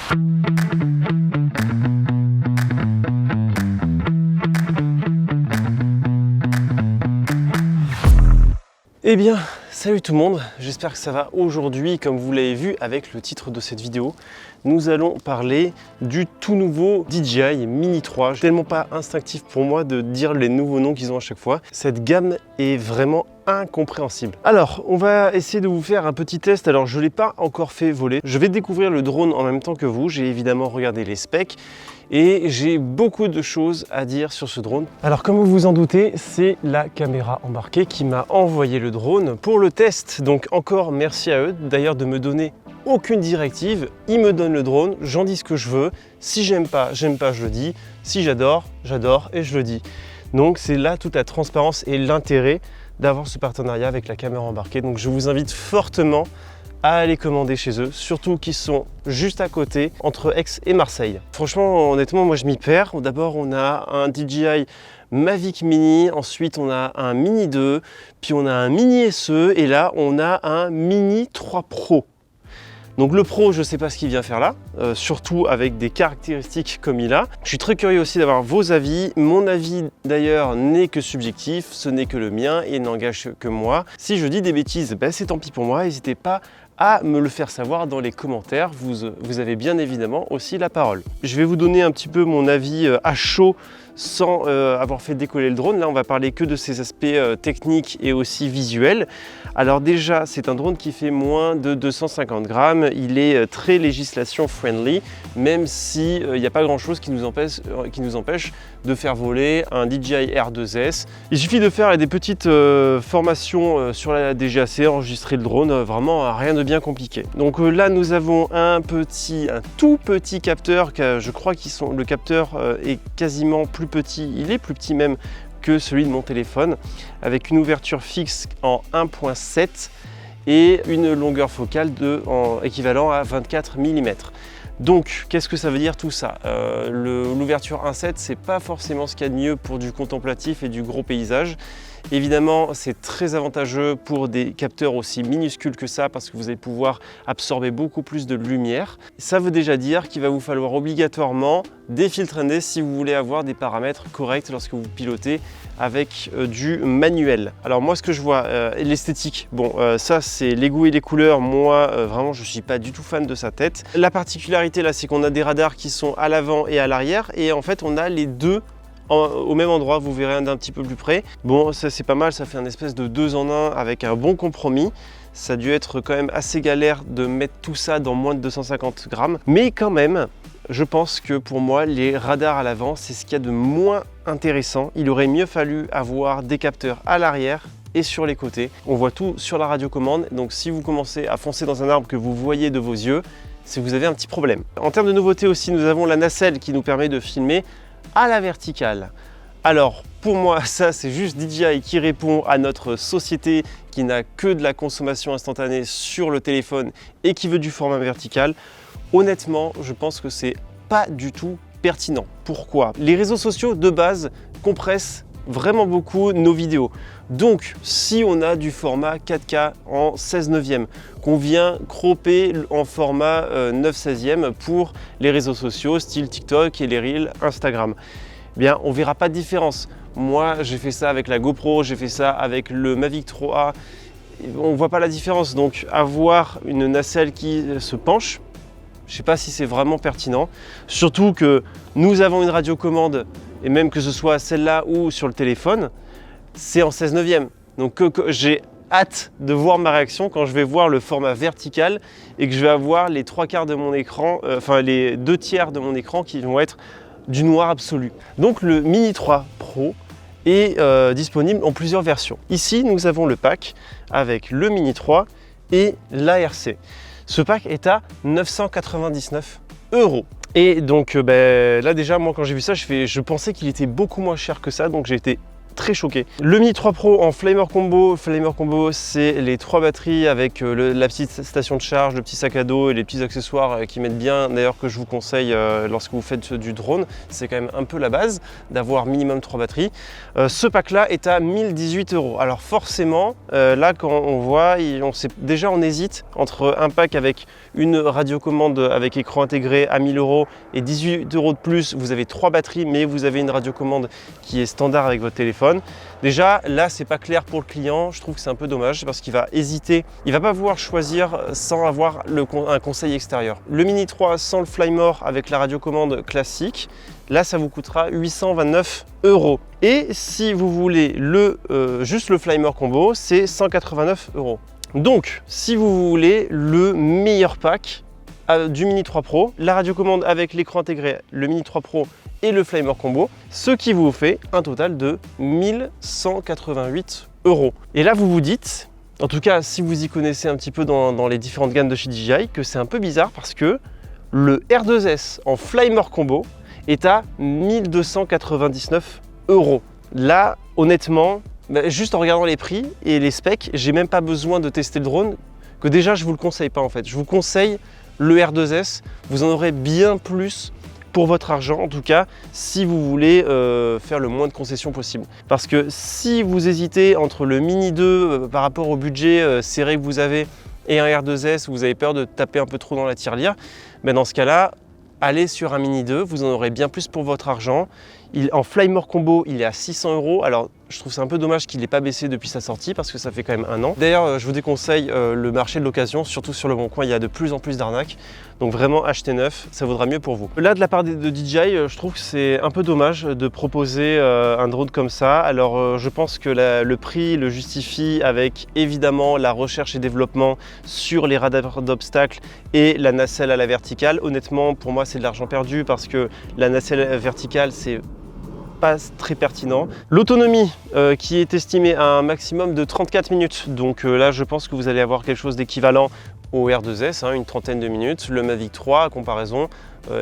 Eh bien, salut tout le monde, j'espère que ça va. Aujourd'hui, comme vous l'avez vu avec le titre de cette vidéo, nous allons parler du tout nouveau DJI Mini 3. Tellement pas instinctif pour moi de dire les nouveaux noms qu'ils ont à chaque fois. Cette gamme est vraiment incompréhensible. Alors, on va essayer de vous faire un petit test. Alors, je ne l'ai pas encore fait voler. Je vais découvrir le drone en même temps que vous. J'ai évidemment regardé les specs et j'ai beaucoup de choses à dire sur ce drone. Alors, comme vous vous en doutez, c'est la caméra embarquée qui m'a envoyé le drone pour le test. Donc, encore merci à eux d'ailleurs de me donner aucune directive. Ils me donnent le drone, j'en dis ce que je veux. Si j'aime pas, je le dis. Si j'adore, j'adore et je le dis. Donc, c'est là toute la transparence et l'intérêt d'avoir ce partenariat avec la caméra embarquée. Donc je vous invite fortement à aller commander chez eux, surtout qu'ils sont juste à côté, entre Aix et Marseille. Franchement, honnêtement, moi je m'y perds. D'abord, on a un DJI Mavic Mini, ensuite on a un Mini 2, puis on a un Mini SE, et là on a un Mini 3 Pro. Donc le Pro, je ne sais pas ce qu'il vient faire là, surtout avec des caractéristiques comme il a. Je suis très curieux aussi d'avoir vos avis. Mon avis d'ailleurs n'est que subjectif, ce n'est que le mien et n'engage que moi. Si je dis des bêtises, ben, c'est tant pis pour moi, n'hésitez pas à me le faire savoir dans les commentaires. Vous avez bien évidemment aussi la parole. Je vais vous donner un petit peu mon avis à chaud sans avoir fait décoller le drone. Là, on va parler que de ses aspects techniques et aussi visuels. Alors déjà, c'est un drone qui fait moins de 250 grammes. Il est très législation friendly, même si il n'y a pas grand-chose qui nous empêche de faire voler un DJI R2S. Il suffit de faire des petites formations sur la DGAC, enregistrer le drone, vraiment rien de bien compliqué. Donc là, nous avons un tout petit capteur, je crois que le capteur est quasiment plus petit, il est plus petit même que celui de mon téléphone, avec une ouverture fixe en 1.7 et une longueur focale équivalent à 24 mm. Donc, qu'est-ce que ça veut dire tout ça? L'ouverture 1.7, c'est pas forcément ce qu'il y a de mieux pour du contemplatif et du gros paysage. Évidemment, c'est très avantageux pour des capteurs aussi minuscules que ça parce que vous allez pouvoir absorber beaucoup plus de lumière. Ça veut déjà dire qu'il va vous falloir obligatoirement des filtres ND si vous voulez avoir des paramètres corrects lorsque vous pilotez avec du manuel. Alors moi, ce que je vois, l'esthétique, bon, ça c'est les goûts et les couleurs. Moi, vraiment, je suis pas du tout fan de sa tête. La particularité là, c'est qu'on a des radars qui sont à l'avant et à l'arrière et en fait, on a les deux au même endroit, vous verrez d'un petit peu plus près. Bon, ça c'est pas mal, ça fait un espèce de 2 en 1 avec un bon compromis. Ça a dû être quand même assez galère de mettre tout ça dans moins de 250 grammes. Mais quand même, je pense que pour moi, les radars à l'avant, c'est ce qu'il y a de moins intéressant. Il aurait mieux fallu avoir des capteurs à l'arrière et sur les côtés. On voit tout sur la radiocommande, donc si vous commencez à foncer dans un arbre que vous voyez de vos yeux, c'est que vous avez un petit problème. En termes de nouveautés aussi, nous avons la nacelle qui nous permet de filmer à la verticale. Alors pour moi, ça c'est juste DJI qui répond à notre société qui n'a que de la consommation instantanée sur le téléphone et qui veut du format vertical. Honnêtement, je pense que c'est pas du tout pertinent. Pourquoi? Les réseaux sociaux de base compressent vraiment beaucoup nos vidéos. Donc si on a du format 4K en 16/9, qu'on vient cropper en format 9/16 pour les réseaux sociaux style TikTok et les Reels Instagram, eh bien on verra pas de différence. Moi j'ai fait ça avec la GoPro, j'ai fait ça avec le Mavic 3A, on voit pas la différence. Donc avoir une nacelle qui se penche, je ne sais pas si c'est vraiment pertinent, surtout que nous avons une radiocommande et même que ce soit celle-là ou sur le téléphone, c'est en 16/9. Donc j'ai hâte de voir ma réaction quand je vais voir le format vertical et que je vais avoir les 3/4 de mon écran, enfin les 2/3 de mon écran qui vont être du noir absolu. Donc le Mini 3 Pro est disponible en plusieurs versions. Ici, nous avons le pack avec le Mini 3 et l'ARC. Ce pack est à 999 €. Et donc là déjà, moi quand j'ai vu ça, je pensais qu'il était beaucoup moins cher que ça, donc j'ai été très choqué. Le Mini 3 Pro en Flamer Combo. Flamer Combo, c'est les 3 batteries avec la petite station de charge, le petit sac à dos et les petits accessoires qui mettent bien, d'ailleurs que je vous conseille lorsque vous faites du drone. C'est quand même un peu la base d'avoir minimum 3 batteries. Ce pack-là est à 1018 €. Alors forcément, là quand on voit, on hésite entre un pack avec une radiocommande avec écran intégré à 1000 € et 18 € de plus. Vous avez 3 batteries, mais vous avez une radiocommande qui est standard avec votre téléphone. Déjà, là, c'est pas clair pour le client. Je trouve que c'est un peu dommage parce qu'il va hésiter. Il va pas pouvoir choisir sans avoir un conseil extérieur. Le Mini 3 sans le Flymore avec la radiocommande classique, là, ça vous coûtera 829 €. Et si vous voulez juste le Flamer Combo, c'est 189 €. Donc, si vous voulez le meilleur pack du Mini 3 Pro, la radiocommande avec l'écran intégré, le Mini 3 Pro et le Flamer Combo, ce qui vous fait un total de 1188 €. Et là, vous vous dites, en tout cas, si vous y connaissez un petit peu dans les différentes gammes de chez DJI, que c'est un peu bizarre parce que le R2S en Flamer Combo est à 1299 €. Là, honnêtement, juste en regardant les prix et les specs, j'ai même pas besoin de tester le drone, que déjà je vous le conseille pas en fait. Je vous conseille le R2S, vous en aurez bien plus pour votre argent, en tout cas si vous voulez faire le moins de concessions possible. Parce que si vous hésitez entre le Mini 2 par rapport au budget serré que vous avez et un R2S, vous avez peur de taper un peu trop dans la tirelire, dans ce cas-là, allez sur un Mini 2, vous en aurez bien plus pour votre argent. En Flamer Combo, il est à 600 €. Alors, je trouve c'est un peu dommage qu'il n'ait pas baissé depuis sa sortie parce que ça fait quand même un an. D'ailleurs, je vous déconseille le marché de l'occasion, surtout sur le Bon Coin, il y a de plus en plus d'arnaques. Donc vraiment, achetez neuf, ça vaudra mieux pour vous. Là, de la part de DJI, je trouve que c'est un peu dommage de proposer un drone comme ça. Alors, je pense que le prix le justifie avec évidemment la recherche et développement sur les radars d'obstacles et la nacelle à la verticale. Honnêtement, pour moi, c'est de l'argent perdu parce que la nacelle verticale, c'est pas très pertinent. L'autonomie qui est estimée à un maximum de 34 minutes. Donc là, je pense que vous allez avoir quelque chose d'équivalent au R2S, une trentaine de minutes. Le Mavic 3, à comparaison,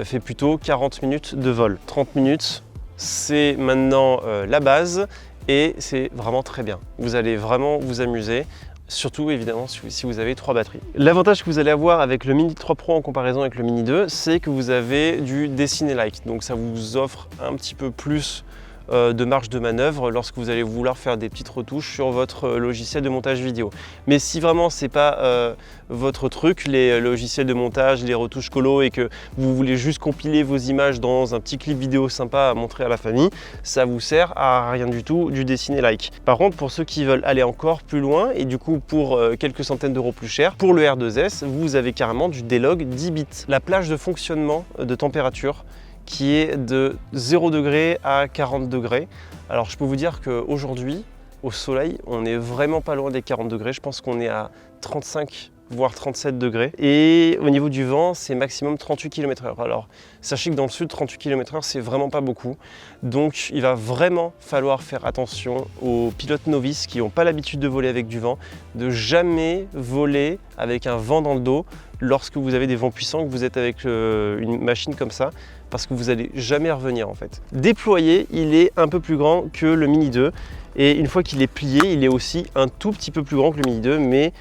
fait plutôt 40 minutes de vol. 30 minutes, c'est maintenant la base et c'est vraiment très bien. Vous allez vraiment vous amuser. Surtout évidemment si vous avez 3 batteries. L'avantage que vous allez avoir avec le Mini 3 Pro en comparaison avec le Mini 2, c'est que vous avez du dessiné-like. Donc ça vous offre un petit peu plus de marge de manœuvre lorsque vous allez vouloir faire des petites retouches sur votre logiciel de montage vidéo. Mais si vraiment c'est pas votre truc, les logiciels de montage, les retouches colo et que vous voulez juste compiler vos images dans un petit clip vidéo sympa à montrer à la famille, ça vous sert à rien du tout du dessiné-like. Par contre, pour ceux qui veulent aller encore plus loin et du coup pour quelques centaines d'euros plus cher, pour le R2S, vous avez carrément du D-Log 10 bits. La plage de fonctionnement de température qui est de 0 degré à 40 degrés. Alors je peux vous dire qu'aujourd'hui, au soleil, on n'est vraiment pas loin des 40 degrés. Je pense qu'on est à 35 voire 37 degrés. Et au niveau du vent, c'est maximum 38 km/h. Alors sachez que dans le sud, 38 km/h, c'est vraiment pas beaucoup. Donc il va vraiment falloir faire attention aux pilotes novices qui n'ont pas l'habitude de voler avec du vent, de jamais voler avec un vent dans le dos lorsque vous avez des vents puissants, que vous êtes avec une machine comme ça, parce que vous n'allez jamais revenir en fait. Déployé, il est un peu plus grand que le Mini 2. Et une fois qu'il est plié, il est aussi un tout petit peu plus grand que le Mini 2, mais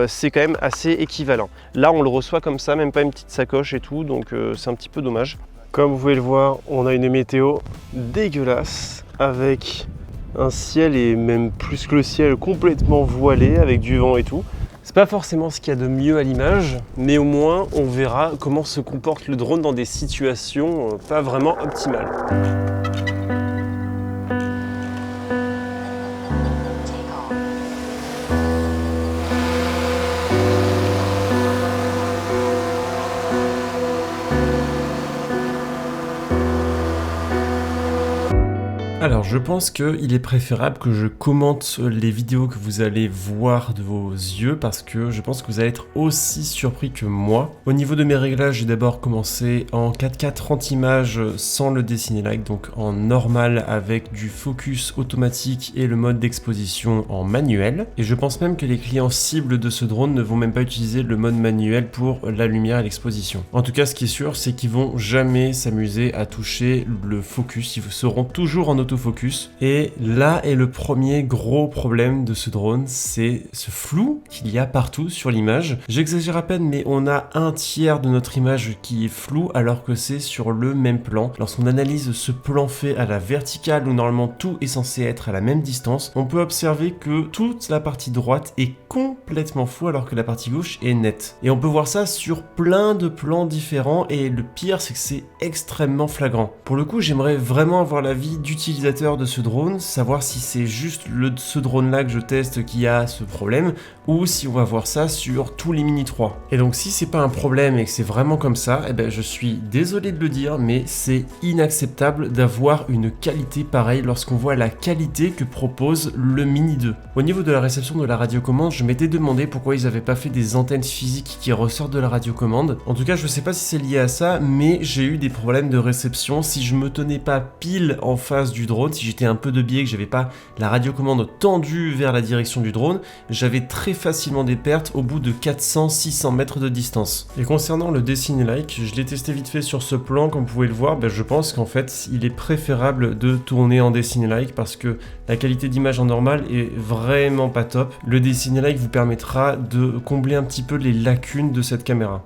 c'est quand même assez équivalent. Là, on le reçoit comme ça, même pas une petite sacoche et tout, donc c'est un petit peu dommage. Comme vous pouvez le voir, on a une météo dégueulasse, avec un ciel et même plus que le ciel complètement voilé, avec du vent et tout. C'est pas forcément ce qu'il y a de mieux à l'image, mais au moins on verra comment se comporte le drone dans des situations pas vraiment optimales. Alors je pense qu'il est préférable que je commente les vidéos que vous allez voir de vos yeux parce que je pense que vous allez être aussi surpris que moi. Au niveau de mes réglages, j'ai d'abord commencé en 4K 30 images sans le dessiné-like, donc en normal avec du focus automatique et le mode d'exposition en manuel. Et je pense même que les clients cibles de ce drone ne vont même pas utiliser le mode manuel pour la lumière et l'exposition. En tout cas, ce qui est sûr, c'est qu'ils vont jamais s'amuser à toucher le focus, ils seront toujours en automatique l'autofocus. Et là est le premier gros problème de ce drone, c'est ce flou qu'il y a partout sur l'image. J'exagère à peine, mais on a un tiers de notre image qui est flou alors que c'est sur le même plan. Lorsqu'on analyse ce plan fait à la verticale où normalement tout est censé être à la même distance, on peut observer que toute la partie droite est complètement floue alors que la partie gauche est nette. Et on peut voir ça sur plein de plans différents et le pire c'est que c'est extrêmement flagrant. Pour le coup, j'aimerais vraiment avoir l'avis d'utilisateur de ce drone, savoir si c'est juste ce drone là que je teste qui a ce problème ou si on va voir ça sur tous les Mini 3. Et donc si c'est pas un problème et que c'est vraiment comme ça, eh ben je suis désolé de le dire, mais c'est inacceptable d'avoir une qualité pareille lorsqu'on voit la qualité que propose le Mini 2. Au niveau de la réception de la radiocommande, je m'étais demandé pourquoi ils avaient pas fait des antennes physiques qui ressortent de la radiocommande. En tout cas, je sais pas si c'est lié à ça, mais j'ai eu des problèmes de réception. Si je me tenais pas pile en face du drone, si j'étais un peu de biais, que j'avais pas la radiocommande tendue vers la direction du drone, j'avais très facilement des pertes au bout de 400-600 mètres de distance. Et concernant le Deci-Like, je l'ai testé vite fait sur ce plan, comme vous pouvez le voir, je pense qu'en fait, il est préférable de tourner en Deci-Like parce que la qualité d'image en normal est vraiment pas top. Le Deci-Like vous permettra de combler un petit peu les lacunes de cette caméra.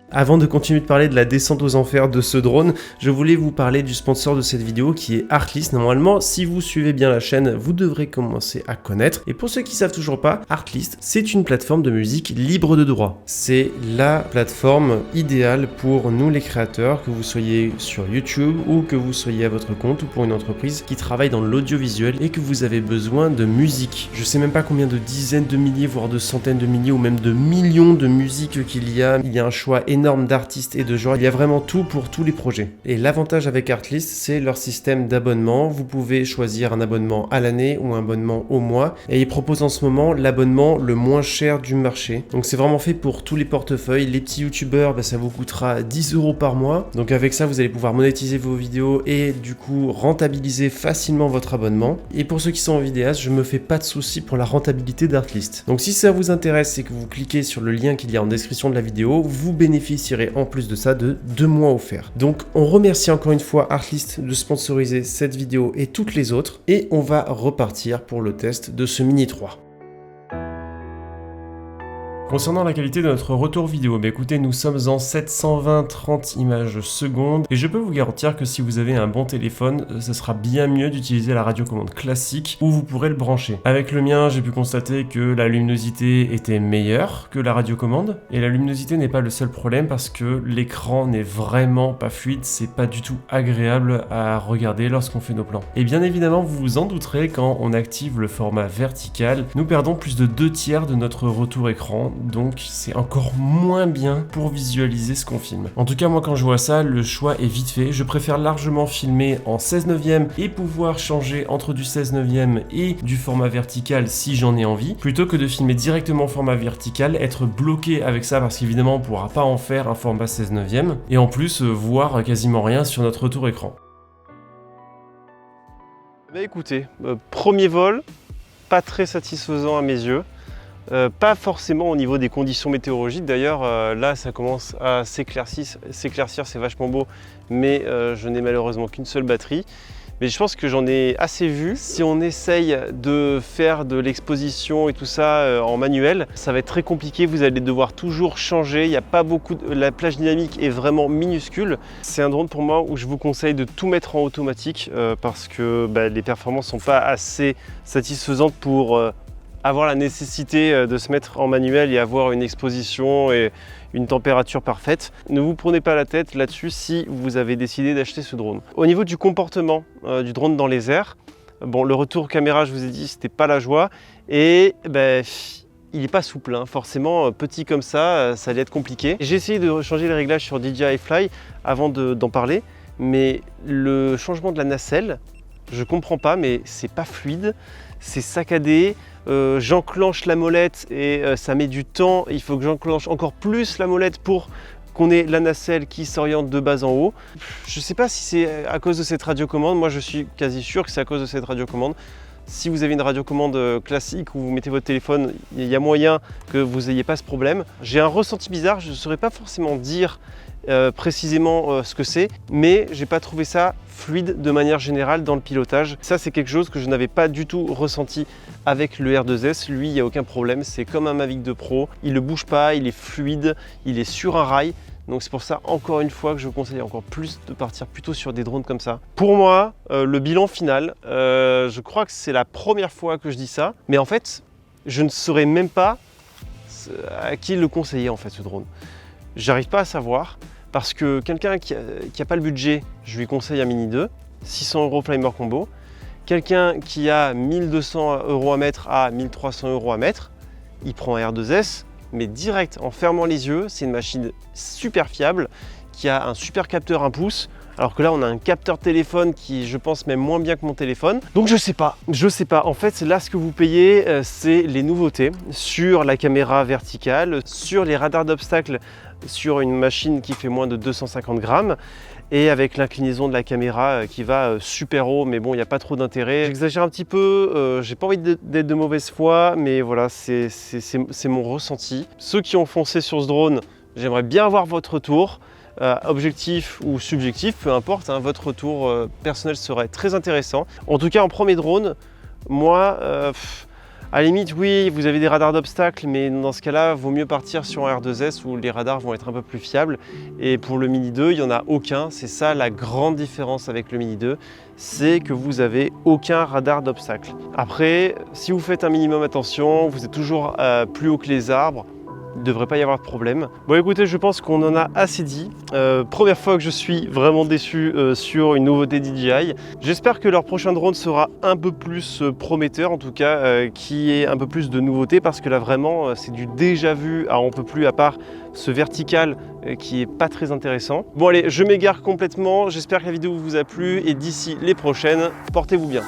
Avant de continuer de parler de la descente aux enfers de ce drone, je voulais vous parler du sponsor de cette vidéo qui est Artlist. Normalement, si vous suivez bien la chaîne, vous devrez commencer à connaître. Et pour ceux qui ne savent toujours pas, Artlist, c'est une plateforme de musique libre de droit. C'est la plateforme idéale pour nous les créateurs, que vous soyez sur YouTube ou que vous soyez à votre compte ou pour une entreprise qui travaille dans l'audiovisuel et que vous avez besoin de musique. Je sais même pas combien de dizaines de milliers, voire de centaines de milliers ou même de millions de musiques qu'il y a. Il y a un choix énorme d'artistes et de genres, il y a vraiment tout pour tous les projets. Et l'avantage avec Artlist, c'est leur système d'abonnement. Vous pouvez choisir un abonnement à l'année ou un abonnement au mois et ils proposent en ce moment l'abonnement le moins cher du marché. Donc c'est vraiment fait pour tous les portefeuilles. Les petits youtubeurs, ça vous coûtera 10 € par mois. Donc avec ça, vous allez pouvoir monétiser vos vidéos et du coup rentabiliser facilement votre abonnement. Et pour ceux qui sont en vidéaste, je me fais pas de soucis pour la rentabilité d'Artlist. Donc si ça vous intéresse et que vous cliquez sur le lien qu'il y a en description de la vidéo, vous bénéficierez en plus de ça de 2 mois offerts. Donc on remercie encore une fois Artlist de sponsoriser cette vidéo et toutes les autres et on va repartir pour le test de ce Mini 3. Concernant la qualité de notre retour vidéo, écoutez, nous sommes en 720-30 images secondes et je peux vous garantir que si vous avez un bon téléphone, ce sera bien mieux d'utiliser la radiocommande classique où vous pourrez le brancher. Avec le mien, j'ai pu constater que la luminosité était meilleure que la radiocommande et la luminosité n'est pas le seul problème parce que l'écran n'est vraiment pas fluide, c'est pas du tout agréable à regarder lorsqu'on fait nos plans. Et bien évidemment, vous vous en douterez, quand on active le format vertical, nous perdons plus de 2/3 de notre retour écran. Donc c'est encore moins bien pour visualiser ce qu'on filme. En tout cas, moi quand je vois ça, le choix est vite fait. Je préfère largement filmer en 16/9 et pouvoir changer entre du 16/9 et du format vertical si j'en ai envie, plutôt que de filmer directement en format vertical, être bloqué avec ça parce qu'évidemment on ne pourra pas en faire un format 16/9 et en plus voir quasiment rien sur notre retour écran. Écoutez, premier vol, pas très satisfaisant à mes yeux. Pas forcément au niveau des conditions météorologiques, d'ailleurs là ça commence à s'éclaircir, c'est vachement beau, mais je n'ai malheureusement qu'une seule batterie. Mais je pense que j'en ai assez vu. Si on essaye de faire de l'exposition et tout ça en manuel, ça va être très compliqué, vous allez devoir toujours changer, il n'y a pas beaucoup la plage dynamique est vraiment minuscule. C'est un drone pour moi où je vous conseille de tout mettre en automatique parce que les performances ne sont pas assez satisfaisantes pour avoir la nécessité de se mettre en manuel et avoir une exposition et une température parfaite. Ne vous prenez pas la tête là-dessus si vous avez décidé d'acheter ce drone. Au niveau du comportement du drone dans les airs, bon, le retour caméra, je vous ai dit, c'était pas la joie et il n'est pas souple, hein. Forcément, petit comme ça allait être compliqué. J'ai essayé de changer les réglages sur DJI Fly avant d'en parler, mais le changement de la nacelle, je comprends pas, mais c'est pas fluide, c'est saccadé. J'enclenche la molette et ça met du temps. Il faut que j'enclenche encore plus la molette pour qu'on ait la nacelle qui s'oriente de bas en haut. Je ne sais pas si c'est à cause de cette radiocommande. Moi, je suis quasi sûr que c'est à cause de cette radiocommande. Si vous avez une radiocommande classique où vous mettez votre téléphone, il y a moyen que vous n'ayez pas ce problème. J'ai un ressenti bizarre, je ne saurais pas forcément dire précisément ce que c'est, mais j'ai pas trouvé ça fluide de manière générale dans le pilotage. Ça, c'est quelque chose que je n'avais pas du tout ressenti avec le R2S. Lui, il n'y a aucun problème, c'est comme un Mavic 2 Pro, il ne bouge pas, il est fluide, il est sur un rail. Donc c'est pour ça, encore une fois, que je vous conseille encore plus de partir plutôt sur des drones comme ça. Pour moi, le bilan final, je crois que c'est la première fois que je dis ça, mais en fait, je ne saurais même pas à qui le conseiller, en fait, ce drone. J'arrive pas à savoir, parce que quelqu'un qui n'a pas le budget, je lui conseille un Mini 2, 600 € Flymer Combo. Quelqu'un qui a 1200 € à mettre à 1300 € à mettre, il prend un R2S, mais direct en fermant les yeux. C'est une machine super fiable qui a un super capteur 1 pouce, alors que là on a un capteur téléphone qui, je pense, même moins bien que mon téléphone. Donc je sais pas. En fait, là, ce que vous payez, c'est les nouveautés sur la caméra verticale, sur les radars d'obstacles, sur une machine qui fait moins de 250 grammes, et avec l'inclinaison de la caméra qui va super haut, mais bon, il n'y a pas trop d'intérêt. J'exagère un petit peu, j'ai pas envie d'être de mauvaise foi, mais voilà, c'est mon ressenti. Ceux qui ont foncé sur ce drone, j'aimerais bien avoir votre retour. Objectif ou subjectif, peu importe, hein, votre retour personnel serait très intéressant. En tout cas, en premier drone, moi, à la limite, oui, vous avez des radars d'obstacles, mais dans ce cas-là, vaut mieux partir sur un R2S où les radars vont être un peu plus fiables. Et pour le Mini 2, il n'y en a aucun. C'est ça la grande différence avec le Mini 2, c'est que vous n'avez aucun radar d'obstacles. Après, si vous faites un minimum attention, vous êtes toujours plus haut que les arbres, il ne devrait pas y avoir de problème. Bon, écoutez, je pense qu'on en a assez dit. Première fois que je suis vraiment déçu sur une nouveauté DJI. J'espère que leur prochain drone sera un peu plus prometteur, en tout cas, qu'il y ait un peu plus de nouveautés, parce que là, vraiment, c'est du déjà vu à on peut plus, à part ce vertical qui est pas très intéressant. Bon, allez, je m'égare complètement. J'espère que la vidéo vous a plu, et d'ici les prochaines, portez-vous bien.